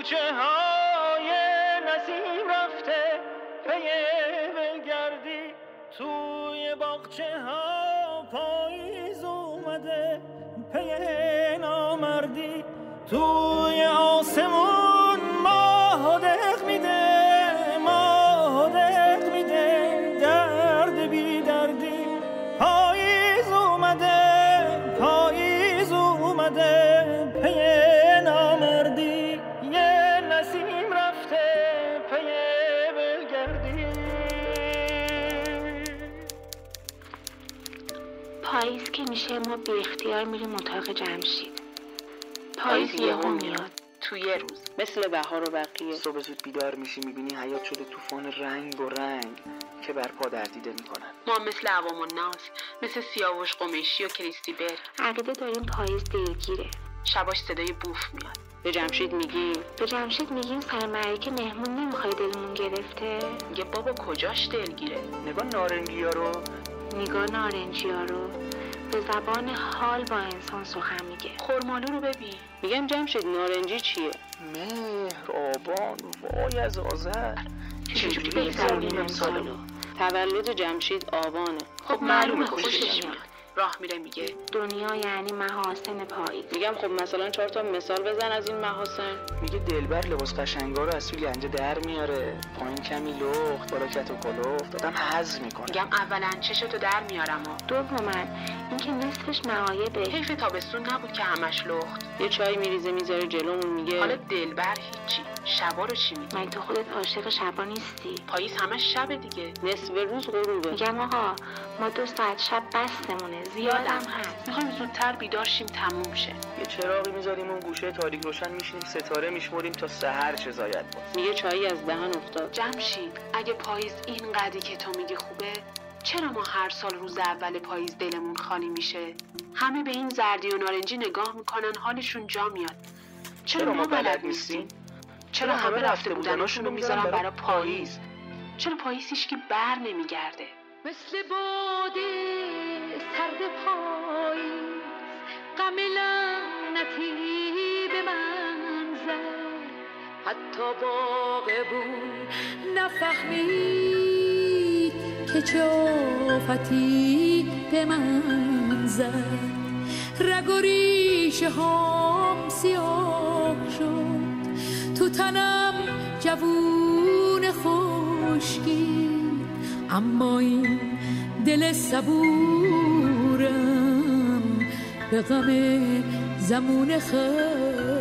کوچه های نسیم رفته پی ولگردی، توی باغچه ها پاییز اومده پی نامردی، توی آسمون ماه دق میده، ماه دق میده درد بی دردی، پاییز اومده، پاییز اومده پی نامردی، یه نسیم رفته پی ولگردی. پاییز که میشه ما بی اختیار میریم اتاق جمشید. پاییز یهو میاد تو یه روز، مثل بهار و بقیه. صبح زود بیدار میشی میبینی حیات شده طوفان رنگ و رنگ که بر پا دردیده میکنن. ما مثل عوام الناس، مثل سیاوش قمیشی و کریستی بر عقیده داریم پاییز دلگیره. شباش صدای بوف میاد. به جمشید میگیم سرمعرکه مهمون نمیخوای دلمون گرفته؟ میگه بابا کجاش دلگیره؟ نگاه نارنجیا رو به زبان حال با انسان سخن میگه. خرمالو رو ببین. میگم جمشید نارنجی چیه؟ مهر، آبان، وای از آذر. چجوری بگذارونیم امسالو؟ تولد جمشید آبانه. خب معلومه خوشش میاد. راه میره میگه دنیا یعنی محاسن پاییز. میگم خب مثلا 4 تا مثال بزن از این محاسن. میگه دلبر لباس قشنگا رو از توی گنجه در میاره، پایین کمی لخت، بالا کت و کلفت، آدم حظ میکنه. میگم اولا چشتو در میارم و دوما اینکه نصفش معایبه. حیف تابستون نبود که همش لخت. یه چای میریزه میذاره جلومون میگه حالا دلبر هیچی، شبا رو چی میگی؟ مگه تو خودت عاشق شبا نیستی؟ پاییز همش شب دیگه، نصف روز غروبه. میگم آقا ما 2 ساعت شب بستمونه، زیادم هست. میخوایم زودتر بیدار شیم تموم شه. یه چراغی میذاریم اون گوشه تاریک روشن میشینیم ستاره میشمریم تا سحر چه زاید باز. میگه چایی از دهن افتاد. جمشید اگه پاییز این قدری که تو میگی خوبه، چرا ما هر سال روز اول پاییز دلمون خالی میشه؟ همه به این زردی و نارنجی نگاه میکنن حالشون جا میاد. چرا ما بلد نیستیم؟ چرا همه رفته بودناشونو میذارن برای پاییز؟ چرا پاییز هیچکی بر نمیگرده؟ مثل باده سرد پاییز غم لعنتی به من زد، حتی باغبون نفهمید که چه آفتی به من زد. رگ و ریشه هام سیاه شد، تو تنم جوون خشکی، اما این دل صبورم به غم زمون خستگی.